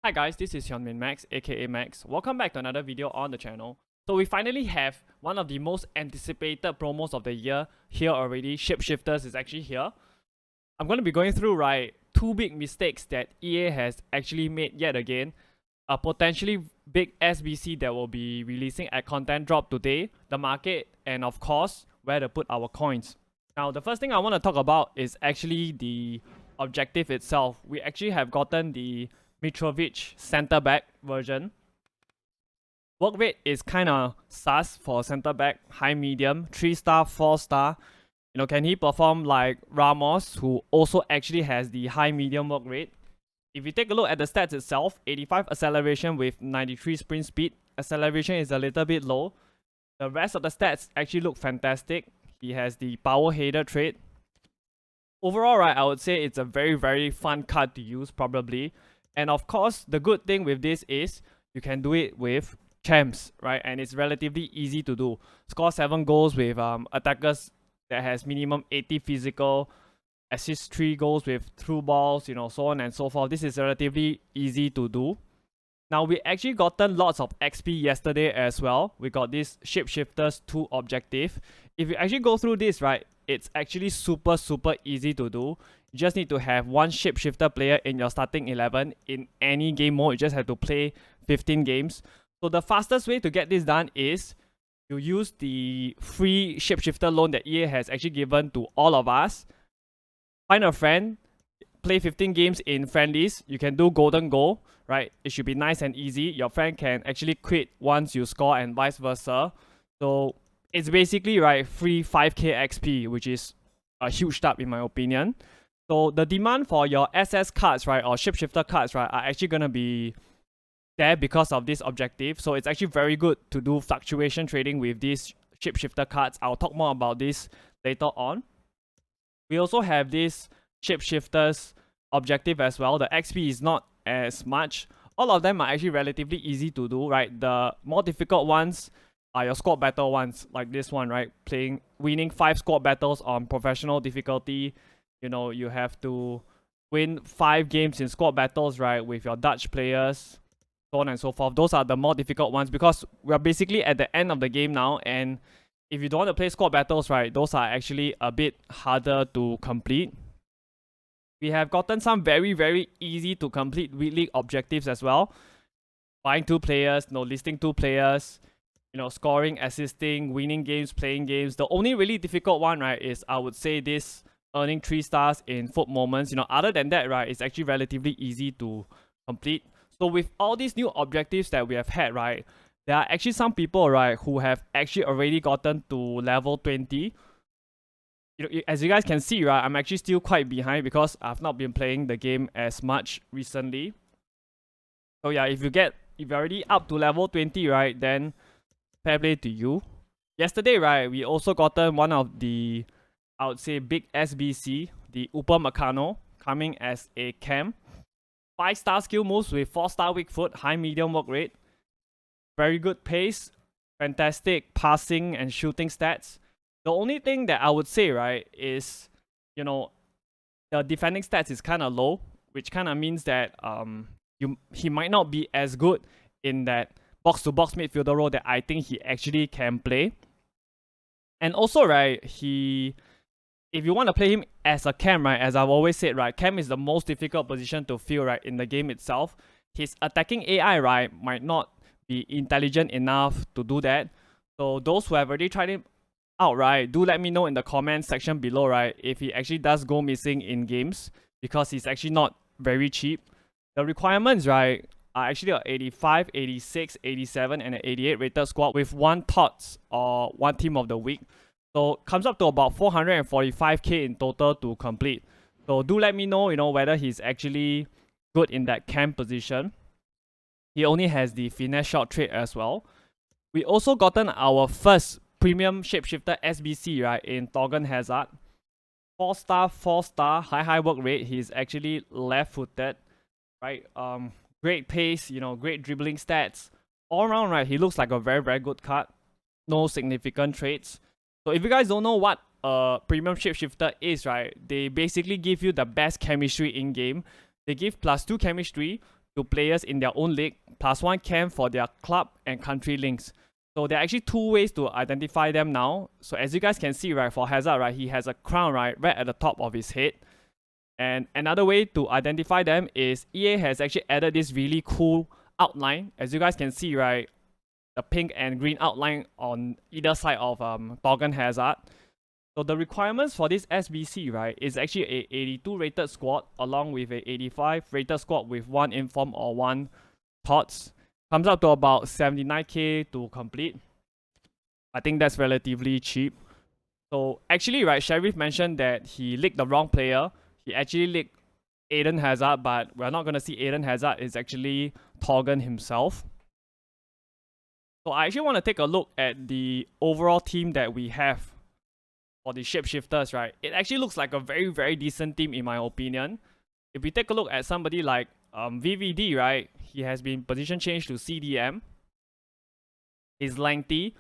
Hi guys, this is Hyunmin Max, aka Max. Welcome back to another video on the channel. So we finally have one of the most anticipated promos of the year here already. Shapeshifters is actually here. I'm going to be going through two big mistakes that EA has actually made yet again. A potentially big SBC that will be releasing at content drop today, the market, and of course, where to put our coins. Now, the first thing I want to talk about is actually the objective itself. We actually have gotten the Mitrovic center back version. Work rate is kind of sus for center back, high medium, 3-star, 4-star. Can he perform like Ramos, who also actually has the high medium work rate? If you take a look at the stats itself, 85 acceleration with 93 sprint speed. Acceleration is a little bit low. The rest of the stats actually look fantastic. He has the power header trait. Overall, I would say it's a very, very fun card to use probably. And of course, the good thing with this is you can do it with champs, right? And it's relatively easy to do. Score 7 goals with attackers that has minimum 80 physical, assist 3 goals with through balls, so on and so forth. This is relatively easy to do. Now, we actually gotten lots of XP yesterday as well. We got this Shapeshifters 2 objective. If you actually go through this, right, it's actually super easy to do. You just need to have one Shapeshifter player in your starting 11 in any game mode. You just have to play 15 games. So the fastest way to get this done is you use the free Shapeshifter loan that EA has actually given to all of us. Find a friend, play 15 games in friendlies. You can do golden goal, right? It should be nice and easy. Your friend can actually quit once you score and vice versa. So it's basically free 5k XP, which is a huge step in my opinion. So the demand for your SS cards, or Shapeshifter cards, are actually gonna be there because of this objective. So it's actually very good to do fluctuation trading with these Shapeshifter cards. I'll talk more about this later on. We also have this Shapeshifters objective as well. The XP is not as much. All of them are actually relatively easy to do, right? The more difficult ones are your squad battle ones, like this one, right? Winning 5 squad battles on professional difficulty. You have to win 5 games in squad battles, right, with your Dutch players, so on and so forth. Those are the more difficult ones because we're basically at the end of the game now, and if you don't want to play squad battles, right, those are actually a bit harder to complete. We have gotten some very easy to complete week league objectives as well. Buying 2 players, listing 2 players, scoring, assisting, winning games, playing games. The only really difficult one, right, is I would say this earning 3 stars in foot moments. Other than that, right, it's actually relatively easy to complete. So with all these new objectives that we have had, right, there are actually some people, right, who have actually already gotten to level 20. As you guys can see, right, I'm actually still quite behind because I've not been playing the game as much recently. So yeah, if you're already up to level 20, right, then fair play to you. Yesterday, right, we also gotten one of the, I would say, big SBC, the Upamecano, coming as a cam. 5-star skill moves with 4-star weak foot, high medium work rate. Very good pace, fantastic passing and shooting stats. The only thing that I would say, right, is, the defending stats is kind of low, which kind of means that he might not be as good in that box-to-box midfielder role that I think he actually can play. And also, right, if you want to play him as a cam, right, as I've always said, right, cam is the most difficult position to fill, right, in the game itself. His attacking AI, right, might not be intelligent enough to do that. So those who have already tried him out, right, do let me know in the comment section below, right, if he actually does go missing in games, because he's actually not very cheap. The requirements, right, are actually an 85, 86, 87, and an 88 rated squad with 1 TOTS or 1 team of the week. So comes up to about 445k in total to complete. So do let me know, whether he's actually good in that cam position. He only has the finesse shot trait as well. We also gotten our first premium Shapeshifter SBC, right, in Torgan Hazard. 4-star, 4-star, high work rate. He's actually left-footed, right? Great pace, great dribbling stats. All around, right, he looks like a very good card. No significant traits. So if you guys don't know what a premium Shapeshifter is, right, they basically give you the best chemistry in game. They give +2 chemistry to players in their own league, +1 camp for their club and country links. So there are actually 2 ways to identify them now. So as you guys can see, right, for Hazard, right, he has a crown right at the top of his head. And another way to identify them is EA has actually added this really cool outline. As you guys can see, right, the pink and green outline on either side of Torgan Hazard. So the requirements for this SBC, right, is actually a 82 rated squad along with a 85 rated squad with 1 inform or 1 thoughts. Comes up to about 79k to complete. I think that's relatively cheap. So actually, right, Sheriff mentioned that he leaked the wrong player. He actually leaked Eden Hazard, but we're not going to see Eden Hazard. It's actually Torgan himself. So I actually want to take a look at the overall team that we have for the Shapeshifters, right? It actually looks like a very, very decent team in my opinion. If we take a look at somebody like VVD, right? He has been position changed to CDM. He's lengthy,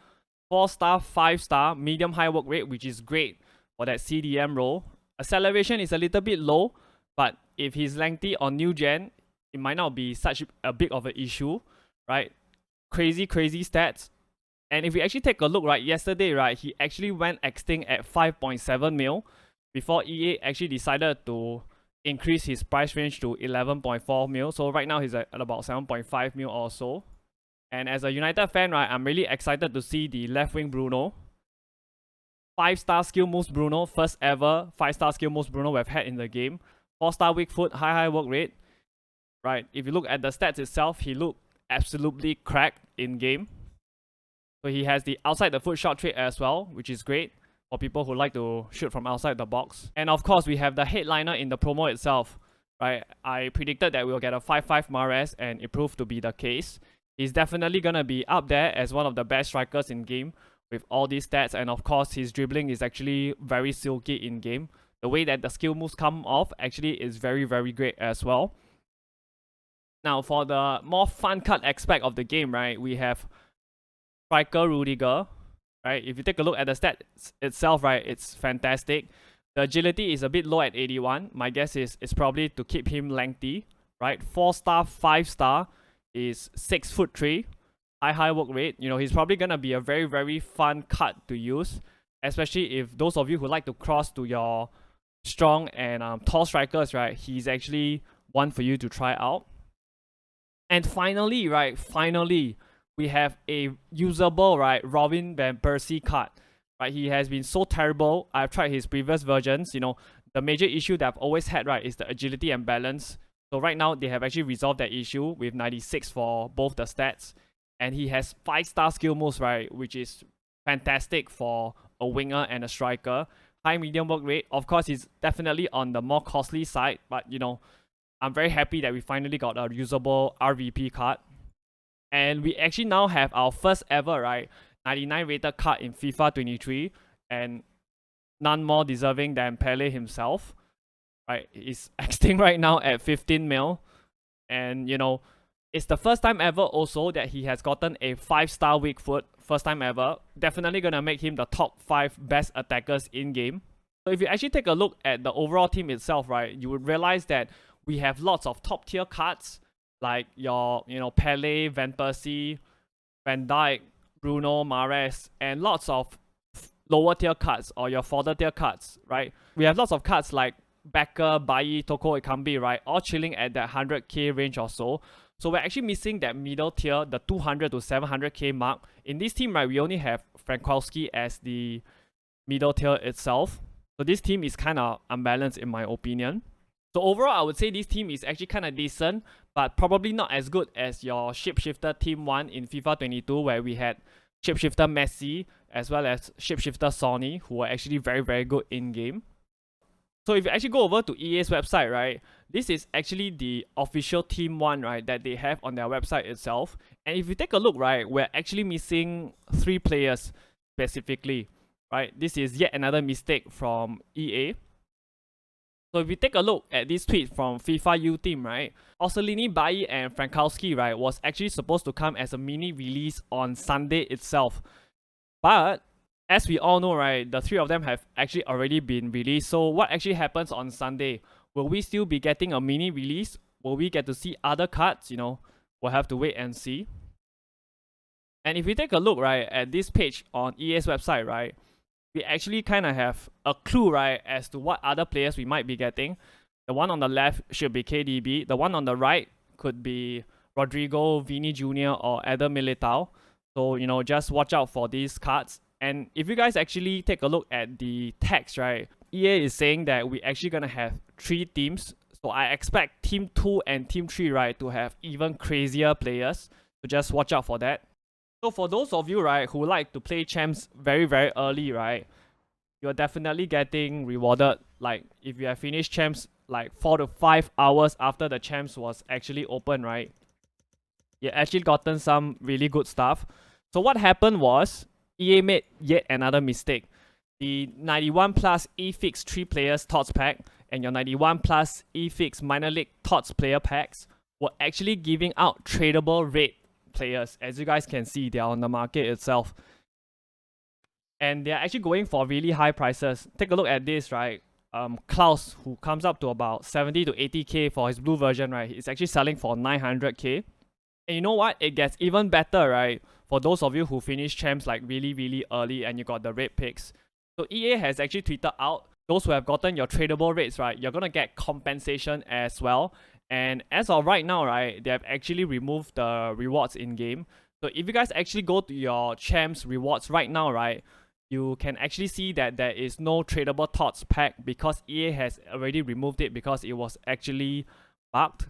4-star, 5-star, medium high work rate, which is great for that CDM role. Acceleration is a little bit low, but if he's lengthy on new gen, it might not be such a big of an issue, right? Crazy stats. And if we actually take a look, right, yesterday, right, he actually went extinct at 5.7 mil before EA actually decided to increase his price range to 11.4 mil. So right now he's at about 7.5 mil or so. And as a United fan, right, I'm really excited to see the left wing Bruno. 5-star skill moves Bruno, first ever 5-star skill moves Bruno we've had in the game. 4-star weak foot, high work rate. Right, if you look at the stats itself, he looked absolutely cracked in game. So he has the outside the foot shot trait as well, which is great for people who like to shoot from outside the box. And of course, we have the headliner in the promo itself. Right, I predicted that we'll get a 5.5 Mahrez, and it proved to be the case. He's definitely gonna be up there as one of the best strikers in game with all these stats, and of course his dribbling is actually very silky in game. The way that the skill moves come off actually is very, very great as well. Now for the more fun cut aspect of the game, right, we have striker Rudiger. Right, if you take a look at the stats itself, right, it's fantastic. The agility is a bit low at 81. My guess is it's probably to keep him lengthy. Right, 4-star, 5-star is 6'3". High work rate. You know, he's probably gonna be a very, very fun cut to use, especially if those of you who like to cross to your strong and tall strikers, right, he's actually one for you to try out. And finally, right, we have a usable, right, Robin Van Persie card. Right, he has been so terrible. I've tried his previous versions. You know, the major issue that I've always had, right, is the agility and balance. So right now, they have actually resolved that issue with 96 for both the stats. And he has 5-star skill moves, right, which is fantastic for a winger and a striker. High medium work rate. Of course, he's definitely on the more costly side, but you know, I'm very happy that we finally got a usable RVP card. And we actually now have our first ever, right, 99 rated card in FIFA 23, and none more deserving than Pele himself. Right, he's extinct right now at 15 mil, and you know, it's the first time ever also that he has gotten a 5-star weak foot. First time ever. Definitely gonna make him the top 5 best attackers in game. So if you actually take a look at the overall team itself, right, you would realize that we have lots of top tier cards like your, you know, Pele, Van Persie, Van Dijk, Bruno, Mahrez, and lots of lower tier cards or your further tier cards, right? We have lots of cards like Becker, Bailly, Toko Ekambi, right, all chilling at that 100k range or so. So we're actually missing that middle tier, the 200 to 700k mark. In this team, right, we only have Frankowski as the middle tier itself. So this team is kind of unbalanced in my opinion. So overall, I would say this team is actually kind of decent, but probably not as good as your Shapeshifter Team 1 in FIFA 22, where we had Shapeshifter Messi as well as Shapeshifter Sonny, who are actually very, very good in-game. So if you actually go over to EA's website, right, this is actually the official Team 1, right, that they have on their website itself. And if you take a look, right, we're actually missing 3 players specifically, right? This is yet another mistake from EA. So if you take a look at this tweet from FIFA U team, right, Orsolini, Bailly, and Frankowski, right, was actually supposed to come as a mini release on Sunday itself. But as we all know, right, the 3 of them have actually already been released. So what actually happens on Sunday? Will we still be getting a mini release, Will we get to see other cards? You know, we'll have to wait and see. And if we take a look, right, at this page on EA's website, right, we actually kind of have a clue, right, as to what other players we might be getting. The one on the left should be KDB. The one on the right could be Rodrigo, Vini Jr. or Eder Militao. So, you know, just watch out for these cards. And if you guys actually take a look at the text, right, EA is saying that we're actually going to have 3 teams. So I expect Team 2 and Team 3, right, to have even crazier players. So just watch out for that. So for those of you, right, who like to play champs very, very early, right, you're definitely getting rewarded. Like, if you have finished champs like 4 to 5 hours after the champs was actually open, right, you actually gotten some really good stuff. So what happened was, EA made yet another mistake. The 91 plus eFix 3 players TOTS pack and your 91 plus eFix minor league TOTS player packs were actually giving out tradable red players. As you guys can see, they are on the market itself. And they're actually going for really high prices. Take a look at this, right? Klaus, who comes up to about 70 to 80k for his blue version, right? He's actually selling for 900k. And you know what? It gets even better, right? For those of you who finish champs like really, really early and you got the red picks. So EA has actually tweeted out, those who have gotten your tradable rates, right, you're going to get compensation as well. And as of right now, right, they have actually removed the rewards in-game. So if you guys actually go to your champs rewards right now, right, you can actually see that there is no tradable TOTS pack because EA has already removed it because it was actually bugged.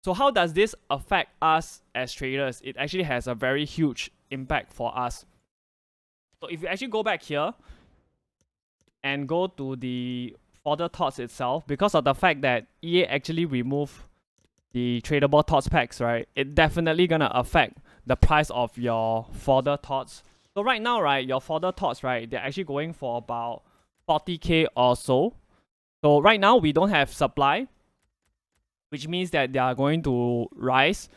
So how does this affect us as traders? It actually has a very huge impact for us. So if you actually go back here and go to the fodder TOTS itself, because of the fact that EA actually removed the tradable TOTS packs, right, it definitely gonna affect the price of your fodder TOTS. So right now, right, your fodder TOTS, right, they're actually going for about 40k or so. So right now, we don't have supply, which means that they are going to rise.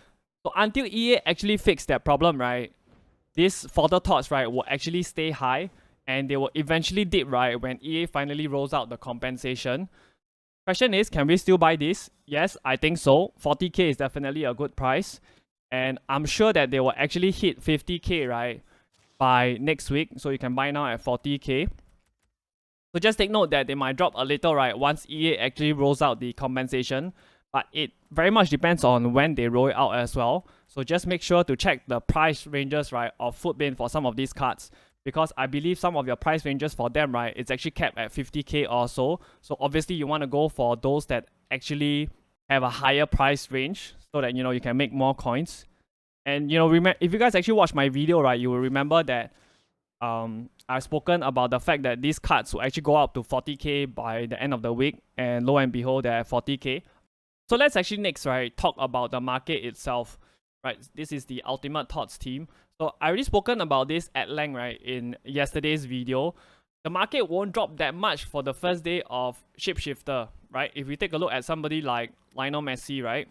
So until EA actually fix that problem, right, this fodder TOTS, right, will actually stay high and they will eventually dip, right, when EA finally rolls out the compensation. Question is, can we still buy this? Yes, I think so. 40k is definitely a good price. And I'm sure that they will actually hit 50k, right, by next week. So you can buy now at 40k. So just take note that they might drop a little, right, once EA actually rolls out the compensation. But it very much depends on when they roll it out as well. So just make sure to check the price ranges, right, of Footbin for some of these cards. Because I believe some of your price ranges for them, right, it's actually capped at 50k or so. So obviously you want to go for those that actually have a higher price range so that, you know, you can make more coins. And, you know, if you guys actually watch my video, right, you will remember that I've spoken about the fact that these cards will actually go up to 40k by the end of the week. And lo and behold, they're at 40k. So let's actually next, right, talk about the market itself. Right, this is the Ultimate TOTS team. So I already spoken about this at length, right, in yesterday's video. The market won't drop that much for the first day of Shapeshifter, right? If we take a look at somebody like Lionel Messi, right?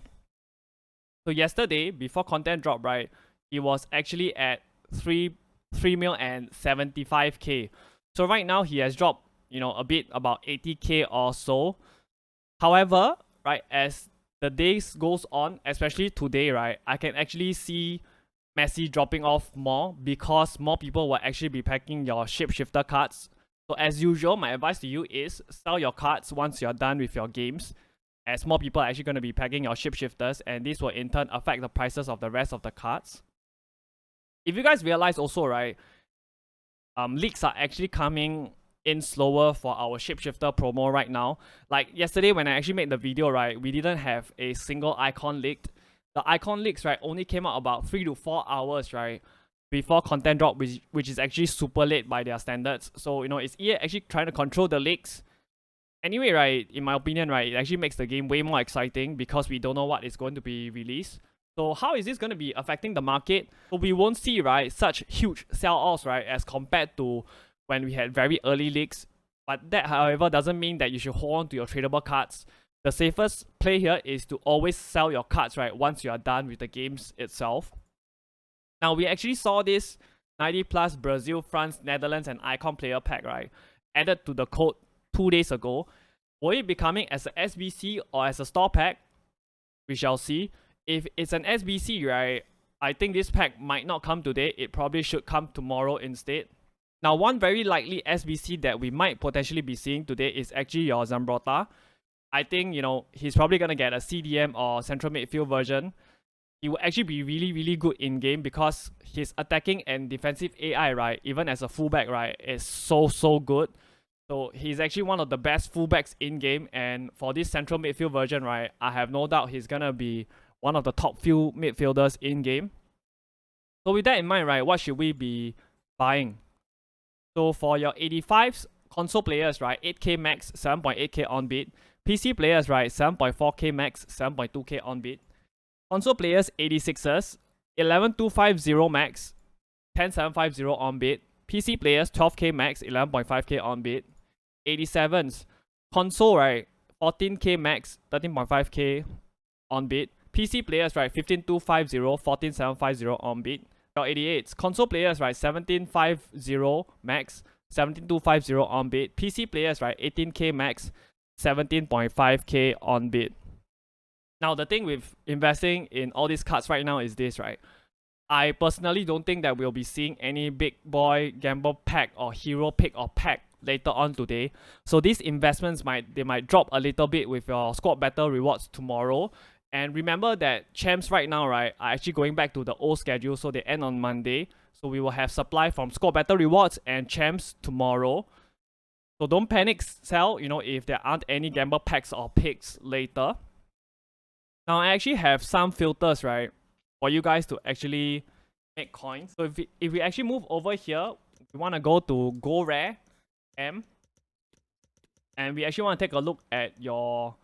So yesterday, before content drop, right, he was actually at 3 mil and 75k. So right now he has dropped, you know, a bit, about 80k or so. However, right, as the days goes on, especially today, right, I can actually see Messi dropping off more because more people will actually be packing your Shapeshifter cards. So as usual, my advice to you is sell your cards once you're done with your games, as more people are actually going to be packing your Shapeshifters, and this will in turn affect the prices of the rest of the cards. If you guys realize also, right, leaks are actually coming in slower for our Shapeshifter promo right now. Like yesterday when I actually made the video, right, we didn't have a single icon leaked. The icon leaks, right, only came out about 3 to 4 hours, right, before content drop, which is actually super late by their standards. So, you know, it's EA actually trying to control the leaks. Anyway, right, in my opinion, right, it actually makes the game way more exciting because we don't know what is going to be released. So how is this going to be affecting the market? So we won't see, right, such huge sell-offs, right, as compared to when we had very early leaks. But that, however, doesn't mean that you should hold on to your tradable cards. The safest play here is to always sell your cards, right, once you are done with the games itself. Now, we actually saw this 90 plus Brazil, France, Netherlands, and Icon player pack, right, added to the code 2 days ago. Will it be coming as a SBC or as a store pack? We shall see. If it's an SBC, right, I think this pack might not come today. It probably should come tomorrow instead. Now, one very likely SBC that we might potentially be seeing today is actually your Zambrotta. I think, you know, he's probably going to get a CDM or central midfield version. He will actually be really, really good in game because his attacking and defensive AI, right, even as a fullback, right, is so good. So he's actually one of the best fullbacks in game, and for this central midfield version, right, I have no doubt he's gonna be one of the top few midfielders in game. So with that in mind, right, what should we be buying? So for your 85s, console players, right, 8k max, 7.8k on bid. PC players, right, 7.4k max, 7.2k on bid. Console players, 86ers, 11250 max, 10750 on bid. PC players, 12k max, 11.5k on bid. 87s, console, right, 14k max, 13.5k on bid. PC players, right, 15250, 14750 on bid. Your 88s, console players, right, 17550 max, 17250 on bid. PC players, right, 18k max, 17.5k on bid. Now, the thing with investing in all these cards right now is this, right? I personally don't think that we'll be seeing any big boy gamble pack or hero pick or pack later on today. So these investments might drop a little bit with your squad battle rewards tomorrow. And remember that champs right now, right, are actually going back to the old schedule, so they end on Monday. So we will have supply from squad battle rewards and champs tomorrow. So don't panic sell, you know, if there aren't any gamble packs or picks later. Now I actually have some filters, right, for you guys to actually make coins. So if we actually move over here, we want to go to Go Rare M, and we actually want to take a look at your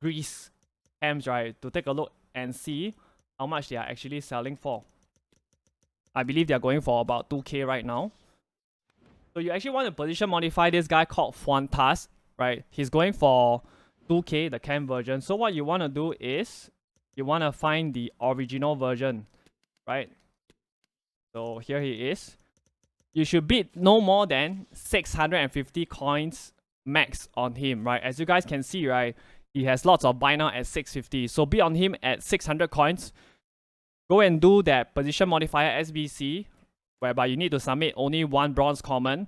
Greece M's, right, to take a look and see how much they are actually selling for. I believe they are going for about 2k right now. So you actually want to position modify this guy called Fuantas, right? He's going for 2k, the cam version. So what you want to do is you want to find the original version, right? So here he is. You should bid no more than 650 coins max on him, right? As you guys can see, right, he has lots of buy now at 650. So bid on him at 600 coins. Go and do that position modifier SBC, whereby you need to submit only one bronze common.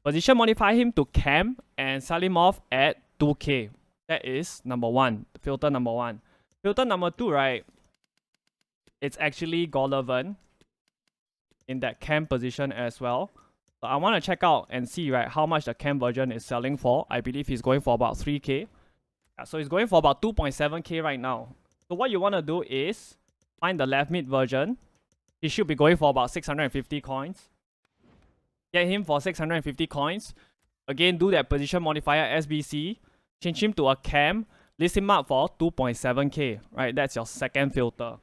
Position modify him to cam and sell him off at 2k. That is number one, filter number one. Filter number two, right, it's actually Golovin in that cam position as well. So I want to check out and see, right, how much the cam version is selling for. I believe he's going for about 3k. Yeah, so he's going for about 2.7k right now. So what you want to do is find the left mid version. He should be going for about 650 coins. Get him for 650 coins. Again, do that position modifier SBC. Change him to a cam. List him up for 2.7k. Right, that's your second filter.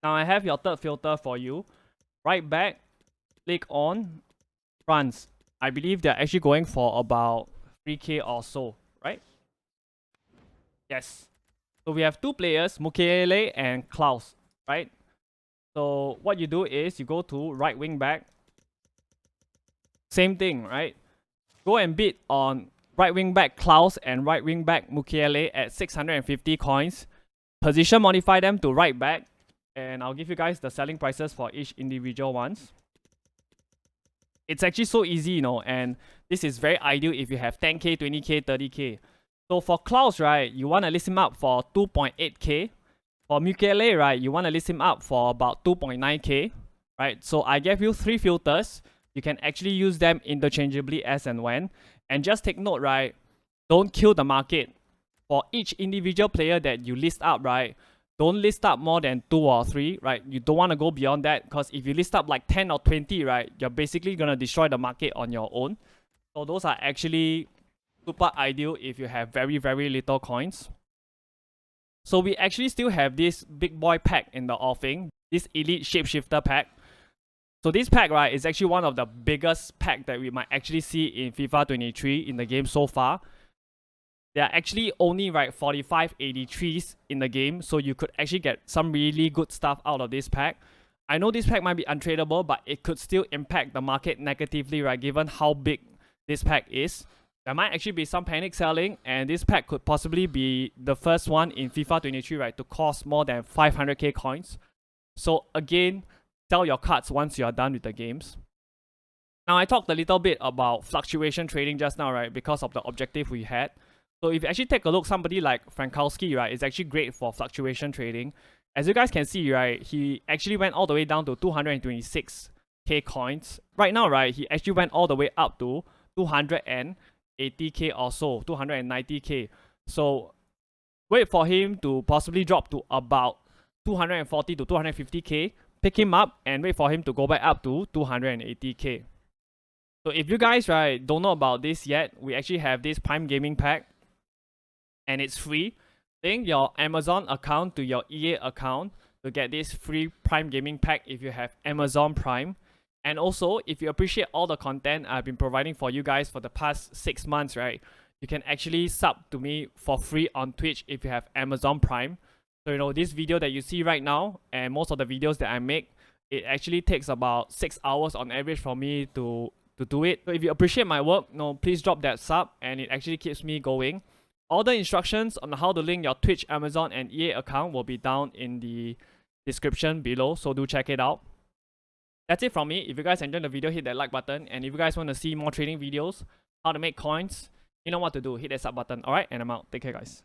Now I have your third filter for you. Right back, click on France. I believe they're actually going for about 3k or so, right? Yes. So we have two players, Mukiele and Klaus, right? So what you do is you go to right wing back. Same thing, right? Go and bid on right wing back Klaus and right wing back Mukiele at 650 coins. Position modify them to right back. And I'll give you guys the selling prices for each individual ones. It's actually so easy, you know, and this is very ideal if you have 10k, 20k, 30k. So for Klaus, right, you want to list him up for 2.8k. For Mukiele, right, you want to list him up for about 2.9k, right? So I gave you three filters. You can actually use them interchangeably as and when. And just take note, right, don't kill the market. For each individual player that you list up, right, don't list up more than 2 or 3, right? You don't want to go beyond that, because if you list up like 10 or 20, right, you're basically going to destroy the market on your own. So those are actually super ideal if you have very, very little coins. So we actually still have this big boy pack in the offing, this elite shapeshifter pack. So this pack, right, is actually one of the biggest pack that we might actually see in FIFA 23 in the game so far. There are actually only, right, 45 83s in the game, so you could actually get some really good stuff out of this pack. I know this pack might be untradeable, but it could still impact the market negatively, right, given how big this pack is. there might actually be some panic selling, and this pack could possibly be the first one in FIFA 23, right, to cost more than 500k coins. So again, sell your cards once you are done with the games. Now, I talked a little bit about fluctuation trading just now, right, because of the objective we had. So if you actually take a look, somebody like Frankowski, right, is actually great for fluctuation trading. As you guys can see, right, he actually went all the way down to 226k coins. Right now, right, he actually went all the way up to 280k or so, 290k. So wait for him to possibly drop to about 240 to 250k, pick him up, and wait for him to go back up to 280k. So if you guys, right, don't know about this yet, we actually have this Prime Gaming Pack, and it's free. Link your Amazon account to your EA account to get this free Prime Gaming Pack if you have Amazon Prime. And also, if you appreciate all the content I've been providing for you guys for the past 6 months, right, you can actually sub to me for free on Twitch if you have Amazon Prime. So, you know, this video that you see right now, and most of the videos that I make, it actually takes about 6 hours on average for me to do it. So if you appreciate my work, please drop that sub, and it actually keeps me going. All the instructions on how to link your Twitch, Amazon, and EA account will be down in the description below, so do check it out. That's it from me. If you guys enjoyed the video, hit that like button, and if you guys want to see more trading videos, how to make coins, you know what to do. Hit that sub button. Alright, and I'm out. Take care, guys.